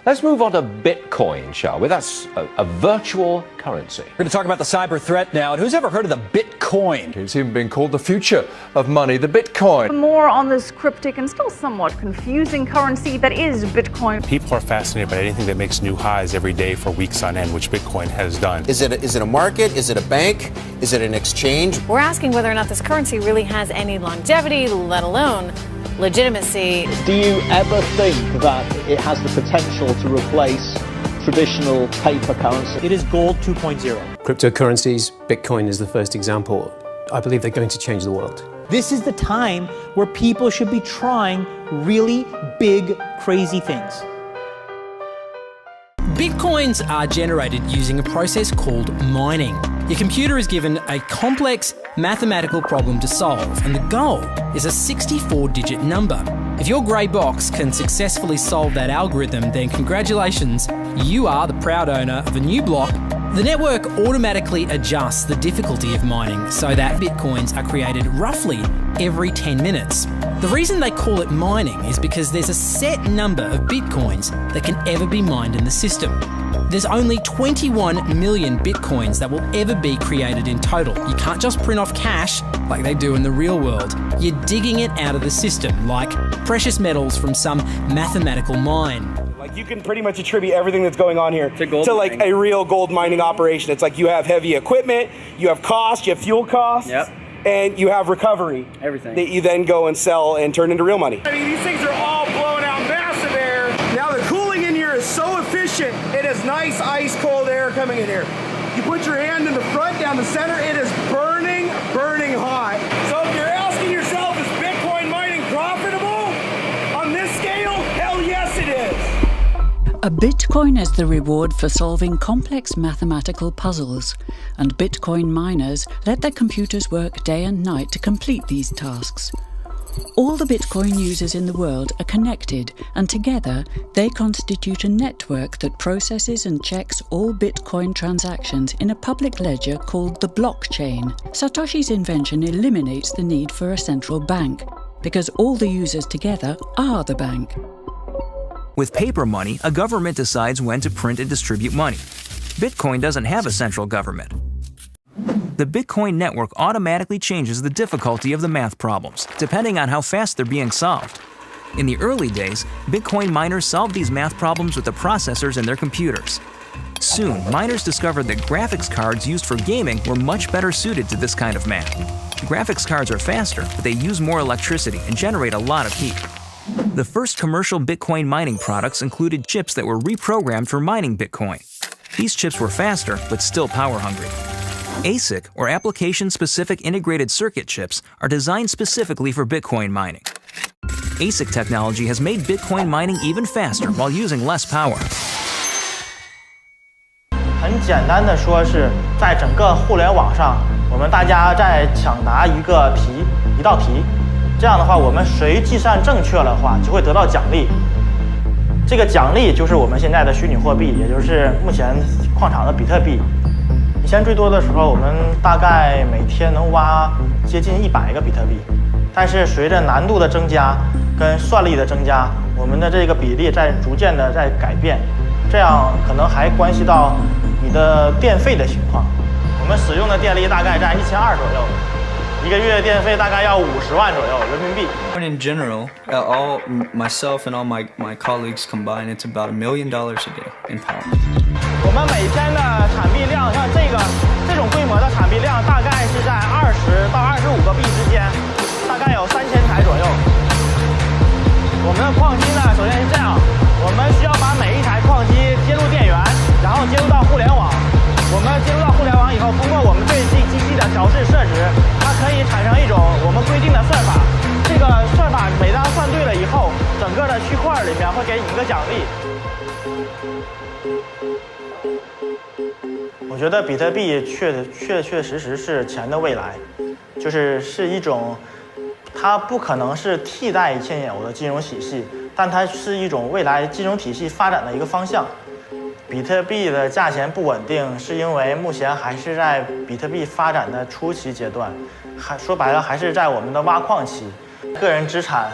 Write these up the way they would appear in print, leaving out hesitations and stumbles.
Let's move on to Bitcoin, shall we? That's a virtual currency. We're going to talk about the cyber threat now. And who's ever heard of the Bitcoin? It's even been called the future of money, the Bitcoin. More on this cryptic and still somewhat confusing currency that is Bitcoin. People are fascinated by anything that makes new highs every day for weeks on end, which Bitcoin has done. Is it a market? Is it a bank? Is it an exchange? We're asking whether or not this currency really has any longevity, let alone legitimacy. Do you ever think that it has the potential to replace traditional paper currency? It is gold 2.0. Cryptocurrencies, Bitcoin is the first example. I believe they're going to change the world. This is the time where people should be trying really big, crazy things. Bitcoins are generated using a process called mining. Your computer is given a complex mathematical problem to solve, and the goal is a 64-digit number. If your grey box can successfully solve that algorithm, then congratulations, you are the proud owner of a new block. The network automatically adjusts the difficulty of mining so that Bitcoins are created roughly every 10 minutes. The reason they call it mining is because there's a set number of Bitcoins that can ever be mined in the system. There's only 21 million Bitcoins that will ever be created in total. You can't just print off cash like they do in the real world. You're digging it out of the system like precious metals from some mathematical mine. Like you can pretty much attribute everything that's going on here to like a real gold mining operation. It's like you have heavy equipment, you have cost, you have fuel costs, and you have recovery. Everything. That you then go and sell and turn into real money. I mean, these things are all blowing out massive air. Now the cooling in here is so efficient. It is nice ice cold air coming in here. You put your hand in the front, down the center, it is burning, burning hot. So if you're asking yourself, is Bitcoin mining profitable on this scale? Hell yes it is. A Bitcoin is the reward for solving complex mathematical puzzles, and Bitcoin miners let their computers work day and night to complete these tasks. All the Bitcoin users in the world are connected, and together they constitute a network that processes and checks all Bitcoin transactions in a public ledger called the blockchain. Satoshi's invention eliminates the need for a central bank, because all the users together are the bank. With paper money, a government decides when to print and distribute money. Bitcoin doesn't have a central government. The Bitcoin network automatically changes the difficulty of the math problems, depending on how fast they're being solved. In the early days, Bitcoin miners solved these math problems with the processors in their computers. Soon, miners discovered that graphics cards used for gaming were much better suited to this kind of math. Graphics cards are faster, but they use more electricity and generate a lot of heat. The first commercial Bitcoin mining products included chips that were reprogrammed for mining Bitcoin. These chips were faster, but still power-hungry. ASIC, or Application-Specific Integrated Circuit chips, are designed specifically for Bitcoin mining. ASIC technology has made Bitcoin mining even faster while using less power. 很简单的说是在整个互联网上，我们大家在抢答一道题。这样的话，我们谁计算正确了的话，就会得到奖励。这个奖励就是我们现在的虚拟货币，也就是目前矿场的比特币。以前最多的时候，我们大概每天能挖接近100个比特币，但是随着难度的增加跟算力的增加，我们的这个比例在逐渐的在改变，这样可能还关系到你的电费的情况。我们使用的电力大概在1200左右。 一个月电费大概要50万左右人民币。In general, all myself and all my colleagues combined, it's about $1 million a day in power. 我们每天的产币量，像这种规模的产币量，大概是在20到25个币之间，大概有3000台左右。我们的矿机呢，首先是这样，我们需要把每一台矿机接入电源，然后接入到互联网。我们接入到互联网以后，通过我们对机器的调试设置。 可以产生一种我们规定的算法，这个算法每当算对了以后，整个的区块里面会给你一个奖励。我觉得比特币确实是钱的未来，是一种，它不可能是替代现有的金融体系，但它是一种未来金融体系发展的一个方向。 比特币的价钱不稳定，是因为目前还是在比特币发展的初期阶段，说白了还是在我们的挖矿期。个人资产，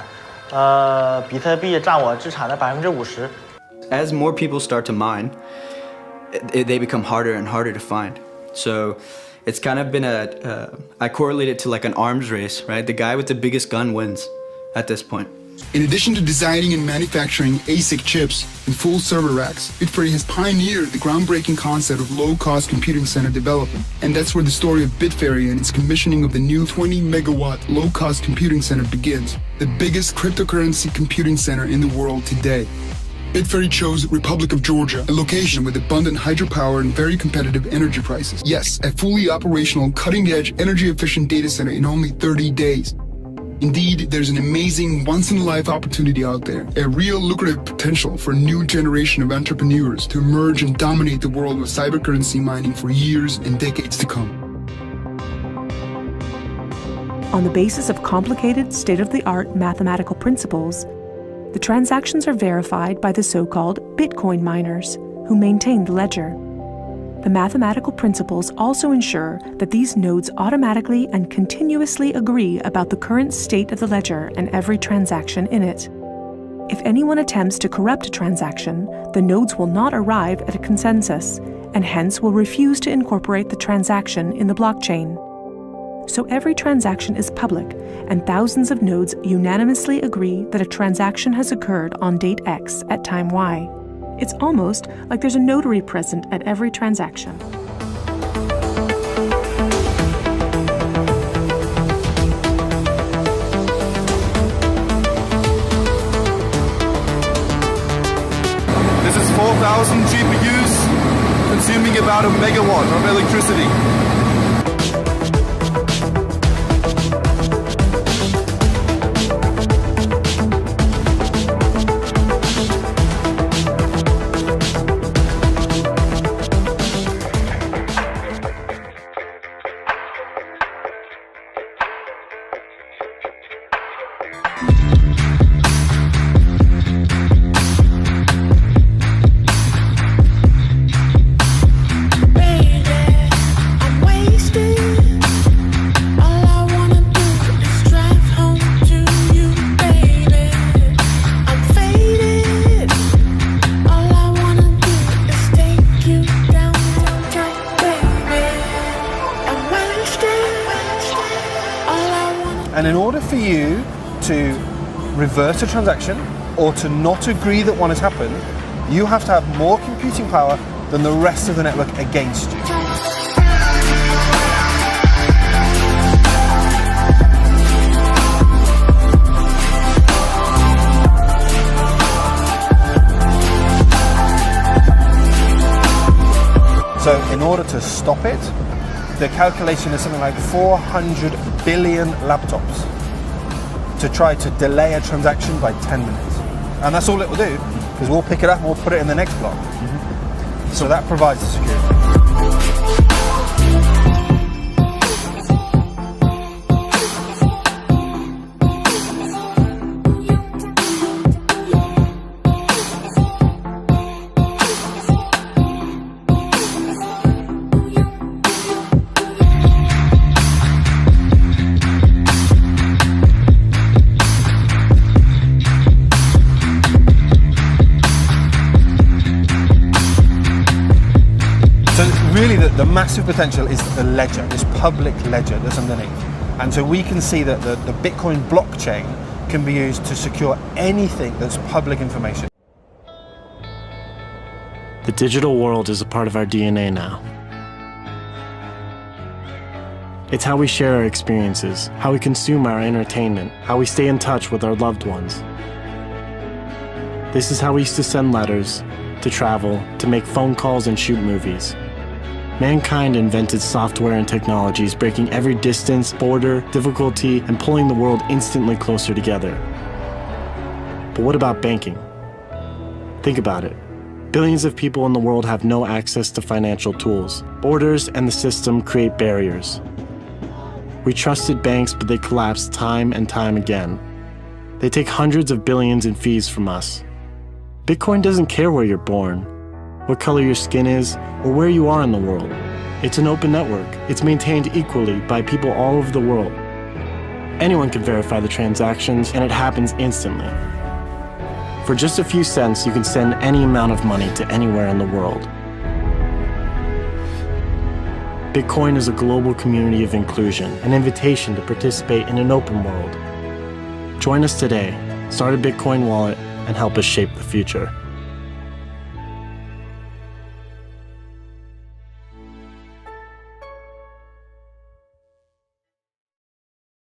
比特币占我资产的50%。As more people start to mine, they become harder and harder to find. So it's kind of been I correlate it to like an arms race, right? The guy with the biggest gun wins at this point. In addition to designing and manufacturing ASIC chips and full server racks, Bitfury has pioneered the groundbreaking concept of low-cost computing center development. And that's where the story of Bitfury and its commissioning of the new 20-megawatt low-cost computing center begins, the biggest cryptocurrency computing center in the world today. Bitfury chose Republic of Georgia, a location with abundant hydropower and very competitive energy prices. Yes, a fully operational, cutting-edge, energy-efficient data center in only 30 days. Indeed, there's an amazing once-in-a-life opportunity out there, a real lucrative potential for a new generation of entrepreneurs to emerge and dominate the world of cybercurrency mining for years and decades to come. On the basis of complicated, state-of-the-art mathematical principles, the transactions are verified by the so-called Bitcoin miners, who maintain the ledger. The mathematical principles also ensure that these nodes automatically and continuously agree about the current state of the ledger and every transaction in it. If anyone attempts to corrupt a transaction, the nodes will not arrive at a consensus, and hence will refuse to incorporate the transaction in the blockchain. So every transaction is public, and thousands of nodes unanimously agree that a transaction has occurred on date X at time Y. It's almost like there's a notary present at every transaction. This is 4,000 GPUs consuming about a megawatt of electricity. And in order for you to reverse a transaction or to not agree that one has happened, you have to have more computing power than the rest of the network against you. So in order to stop it, the calculation is something like 400 billion laptops to try to delay a transaction by 10 minutes. And that's all it will do, because we'll pick it up and we'll put it in the next block. So that provides the security. Really, the massive potential is the ledger, this public ledger that's underneath. And so we can see that the Bitcoin blockchain can be used to secure anything that's public information. The digital world is a part of our DNA now. It's how we share our experiences, how we consume our entertainment, how we stay in touch with our loved ones. This is how we used to send letters, to travel, to make phone calls and shoot movies. Mankind invented software and technologies, breaking every distance, border, difficulty, and pulling the world instantly closer together. But what about banking? Think about it. Billions of people in the world have no access to financial tools. Borders and the system create barriers. We trusted banks, but they collapsed time and time again. They take hundreds of billions in fees from us. Bitcoin doesn't care where you're born, what color your skin is, or where you are in the world. It's an open network. It's maintained equally by people all over the world. Anyone can verify the transactions, and it happens instantly. For just a few cents, you can send any amount of money to anywhere in the world. Bitcoin is a global community of inclusion, an invitation to participate in an open world. Join us today, start a Bitcoin wallet, and help us shape the future.